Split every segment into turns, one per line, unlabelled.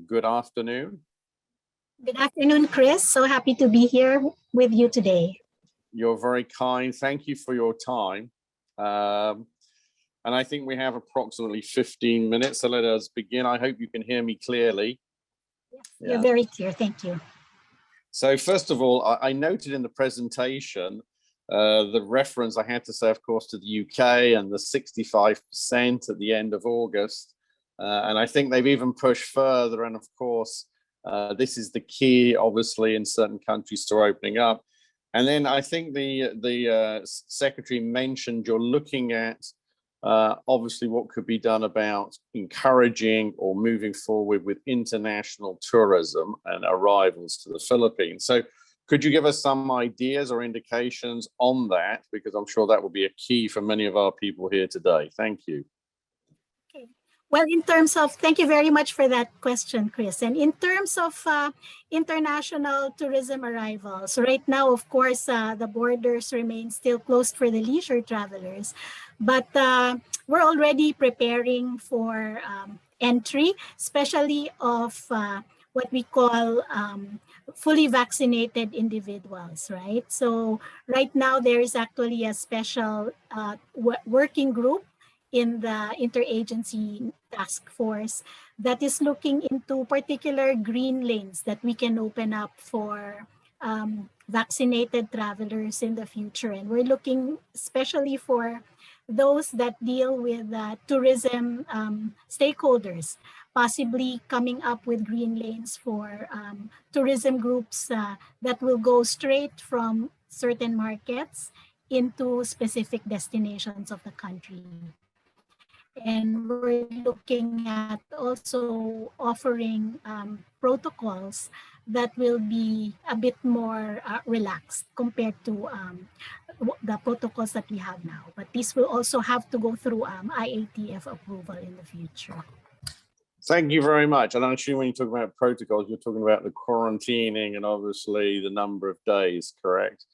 Good afternoon.
Good afternoon, Chris. So happy to be here with you today.
You're very kind. Thank you for your time. And I think we have approximately 15 minutes, so let us begin. I hope you can hear me clearly.
Yes, you're very clear. Thank you.
So first of all, I noted in the presentation the reference I had to say, of course, to the UK and the 65% at the end of August. And I think they've even pushed further. And of course, this is the key, obviously, in certain countries to opening up. And then I think the Secretary mentioned you're looking at, obviously, what could be done about encouraging or moving forward with international tourism and arrivals to the Philippines. So could you give us some ideas or indications on that? Because I'm sure that will be a key for many of our people here today. Thank you.
Okay. Well, in terms of, thank you very much for that question, Chris. And in terms of international tourism arrivals, right now, of course, the borders remain still closed for the leisure travelers. But we're already preparing for entry, especially of what we call fully vaccinated individuals, right? So right now, there is actually a special working group in the interagency task force that is looking into particular green lanes that we can open up for vaccinated travelers in the future. And we're looking especially for those that deal with tourism stakeholders, possibly coming up with green lanes for tourism groups that will go straight from certain markets into specific destinations of the country. And we're looking at also offering protocols that will be a bit more relaxed compared to the protocols that we have now. But these will also have to go through IATF approval in the future.
Thank you very much. And I'm assuming when you talk about protocols, you're talking about the quarantining and obviously the number of days, correct?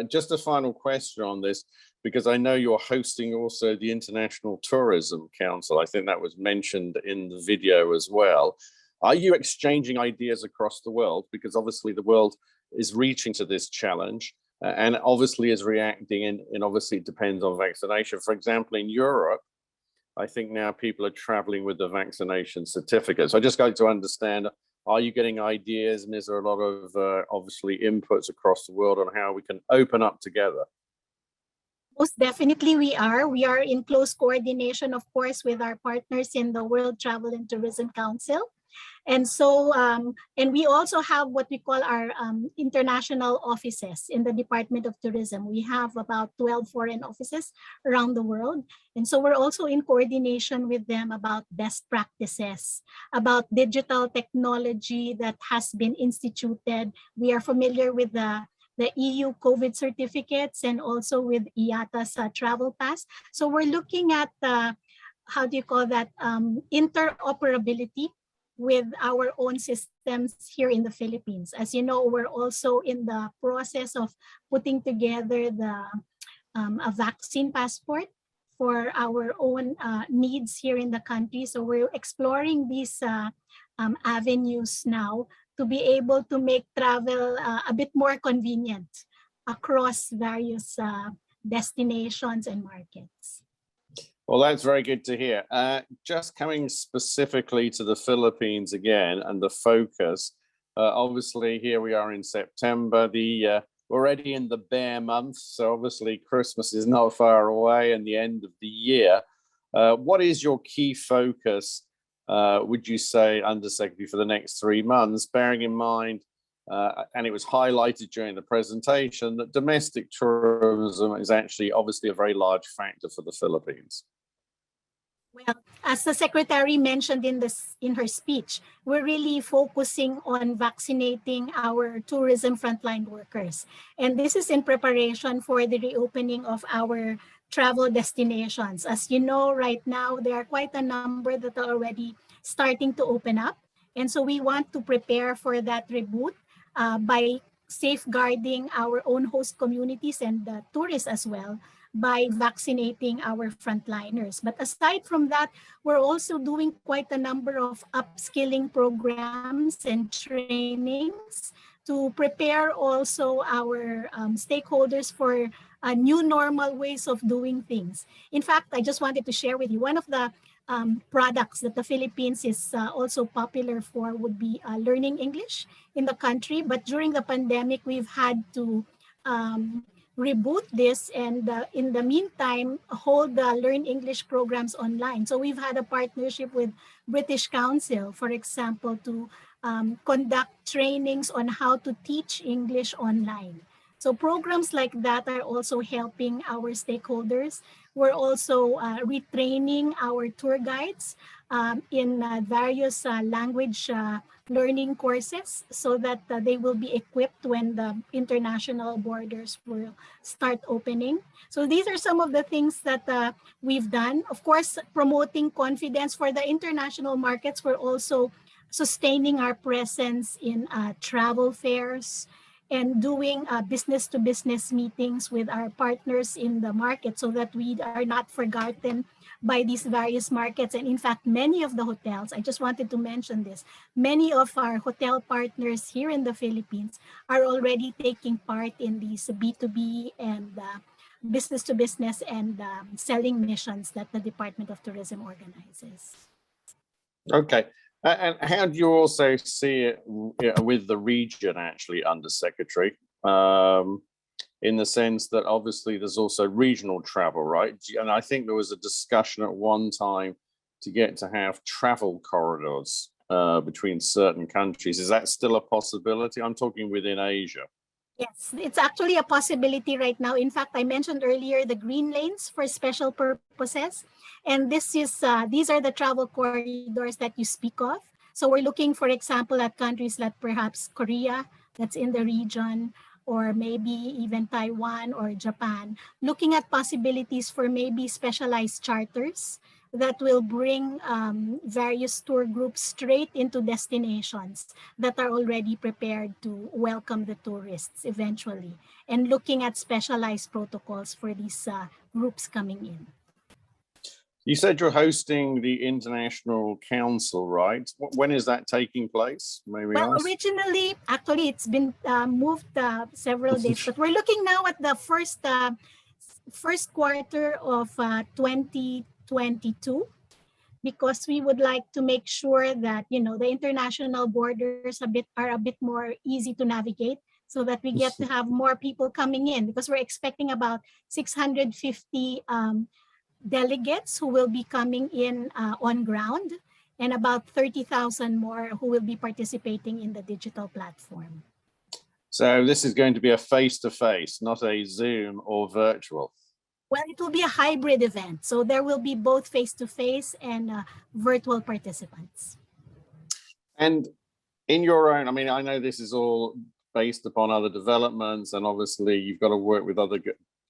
Just a final question on this, because I know you're hosting also the International Tourism Council. I think that was mentioned in the video as well. Are you exchanging ideas across the world? Because obviously the world is reaching to this challenge and obviously is reacting, and obviously it depends on vaccination. For example, in Europe, I think now people are traveling with the vaccination certificate. So I just like to understand, are you getting ideas, and is there a lot of obviously inputs across the world on how we can open up together?
Most definitely we are. We are in close coordination, of course, with our partners in the World Travel and Tourism Council. And so, and we also have what we call our international offices in the Department of Tourism. We have about 12 foreign offices around the world. And so we're also in coordination with them about best practices, about digital technology that has been instituted. We are familiar with the EU COVID certificates and also with IATA's travel pass. So we're looking at, how do you call that, interoperability with our own systems here in the Philippines. As you know, we're also in the process of putting together a vaccine passport for our own needs here in the country. So we're exploring these avenues now to be able to make travel a bit more convenient across various destinations and markets.
Well, that's very good to hear. Just coming specifically to the Philippines again and the focus, obviously here we are in September, we're already in the bear month, so obviously Christmas is not far away and the end of the year. What is your key focus, would you say, Undersecretary, for the next 3 months, bearing in mind, and it was highlighted during the presentation, that domestic tourism is actually obviously a very large factor for the Philippines?
Well, as the Secretary mentioned in her speech, we're really focusing on vaccinating our tourism frontline workers. And this is in preparation for the reopening of our travel destinations. As you know, right now, there are quite a number that are already starting to open up. And so we want to prepare for that reboot by safeguarding our own host communities and the tourists as well by vaccinating our frontliners. But aside from that, we're also doing quite a number of upskilling programs and trainings to prepare also our stakeholders for new normal ways of doing things. In fact, I just wanted to share with you one of the products that the Philippines is also popular for would be learning English in the country. But during the pandemic, we've had to reboot this, and in the meantime, hold the Learn English programs online. So we've had a partnership with British Council, for example, to conduct trainings on how to teach English online. So programs like that are also helping our stakeholders. We're also retraining our tour guides in various language learning courses so that they will be equipped when the international borders will start opening. So these are some of the things that we've done. Of course, promoting confidence for the international markets. We're also sustaining our presence in travel fairs and doing business-to-business meetings with our partners in the market so that we are not forgotten by these various markets. And in fact, many of the hotels, I just wanted to mention this, many of our hotel partners here in the Philippines are already taking part in these B2B and business-to-business and selling missions that the Department of Tourism organizes.
Okay. And how do you also see it with the region, actually, Undersecretary, in the sense that obviously there's also regional travel, right? And I think there was a discussion at one time to get to have travel corridors between certain countries. Is that still a possibility? I'm talking within Asia.
Yes, it's actually a possibility right now. In fact, I mentioned earlier the green lanes for special purposes. And this is these are the travel corridors that you speak of. So we're looking, for example, at countries like perhaps Korea, that's in the region, or maybe even Taiwan or Japan, looking at possibilities for maybe specialized charters that will bring various tour groups straight into destinations that are already prepared to welcome the tourists eventually, and looking at specialized protocols for these groups coming in.
You said you're hosting the International Council, right? When is that taking place?
Well, originally, actually, it's been moved several days, but we're looking now at the first quarter of 2022, because we would like to make sure that, you know, the international borders are a bit more easy to navigate, so that we get to have more people coming in, because we're expecting about 650 delegates who will be coming in on ground, and about 30,000 more who will be participating in the digital platform.
So this is going to be a face-to-face, not a Zoom or virtual.
Well, it will be a hybrid event. So there will be both face-to-face and virtual participants.
And in your own, I mean, I know this is all based upon other developments, and obviously you've got to work with other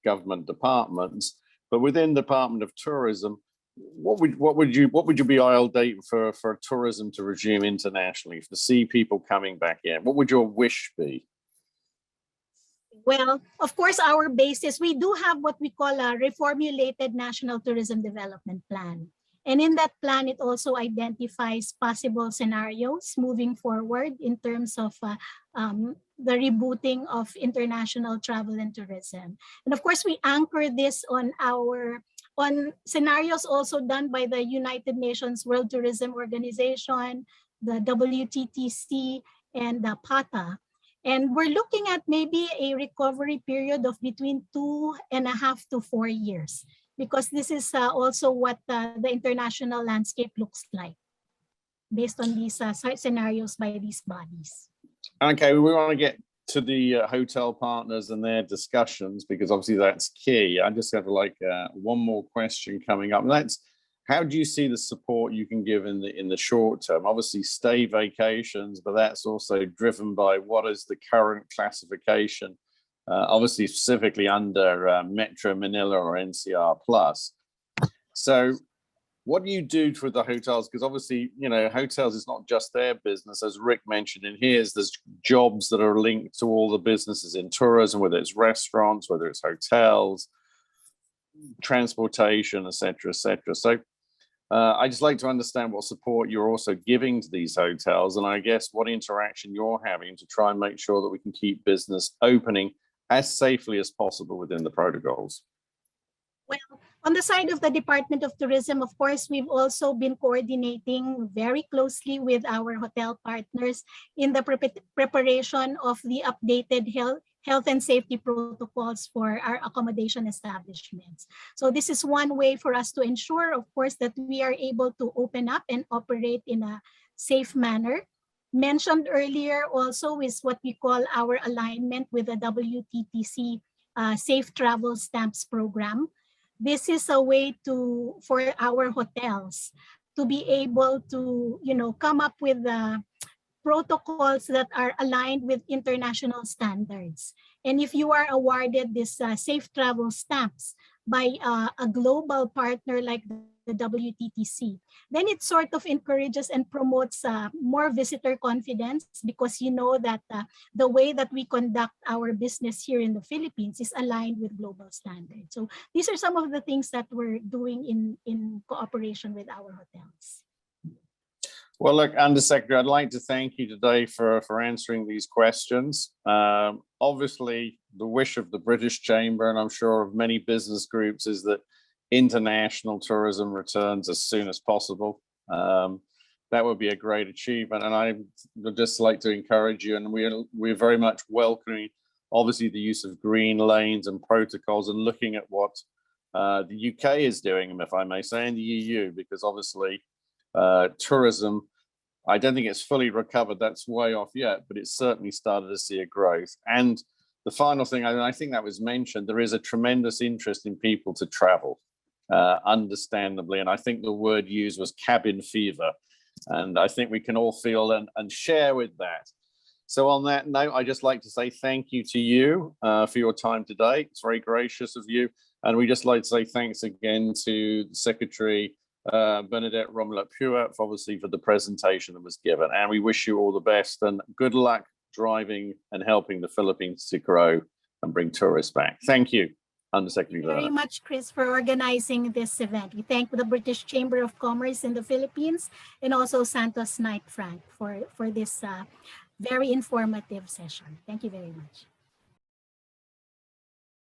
government departments, but within the Department of Tourism, what would you be ideal date for tourism to resume internationally, to see people coming back in? What would your wish be?
Well, of course, our basis, we do have what we call a reformulated National Tourism Development Plan. And in that plan, it also identifies possible scenarios moving forward in terms of the rebooting of international travel and tourism. And of course, we anchor this on scenarios also done by the United Nations World Tourism Organization, the WTTC, and the PATA. And we're looking at maybe a recovery period of between 2.5 to 4 years, because this is also what the international landscape looks like based on these scenarios by these bodies. Okay,
we want to get to the hotel partners and their discussions, because obviously that's key. I just have one more question coming up. And that's, how do you see the support you can give in the short term? Obviously stay vacations, but that's also driven by what is the current classification, obviously specifically under Metro Manila or NCR Plus. So what do you do for the hotels? Because obviously, you know, hotels is not just their business. As Rick mentioned in his, there's jobs that are linked to all the businesses in tourism, whether it's restaurants, whether it's hotels. transportation, et cetera, et cetera. So I just like to understand what support you're also giving to these hotels, and I guess what interaction you're having to try and make sure that we can keep business opening as safely as possible within the protocols.
Well, on the side of the Department of Tourism, of course, we've also been coordinating very closely with our hotel partners in the preparation of the updated health and safety protocols for our accommodation establishments. So this is one way for us to ensure, of course, that we are able to open up and operate in a safe manner. Mentioned earlier also is what we call our alignment with the WTTC Safe Travel Stamps program. This is a way for our hotels to be able to, come up with protocols that are aligned with international standards. And if you are awarded this safe travel stamps by a global partner like the WTTC, then it sort of encourages and promotes more visitor confidence, because you know that the way that we conduct our business here in the Philippines is aligned with global standards. So these are some of the things that we're doing in cooperation with our hotels.
Well, look, Undersecretary, I'd like to thank you today for answering these questions. Obviously, the wish of the British Chamber, and I'm sure of many business groups, is that international tourism returns as soon as possible. That would be a great achievement. And I would just like to encourage you, and we're very much welcoming, obviously, the use of green lanes and protocols, and looking at what the UK is doing, if I may say, and the EU, because obviously, tourism, I don't think it's fully recovered. That's way off yet, but it's certainly started to see a growth. And the final thing, I think that was mentioned, there is a tremendous interest in people to travel, understandably. And I think the word used was cabin fever. And I think we can all feel and share with that. So on that note, I'd just like to say thank you to you for your time today. It's very gracious of you. And we just like to say thanks again to Secretary Bernadette Romulat-Puat, obviously, for the presentation that was given. And we wish you all the best and good luck driving and helping the Philippines to grow and bring tourists back. Thank you, Undersecretary Verna.
Thank you very much, Chris, for organizing this event. We thank the British Chamber of Commerce in the Philippines and also Santos Knight Frank for this very informative session. Thank you very much.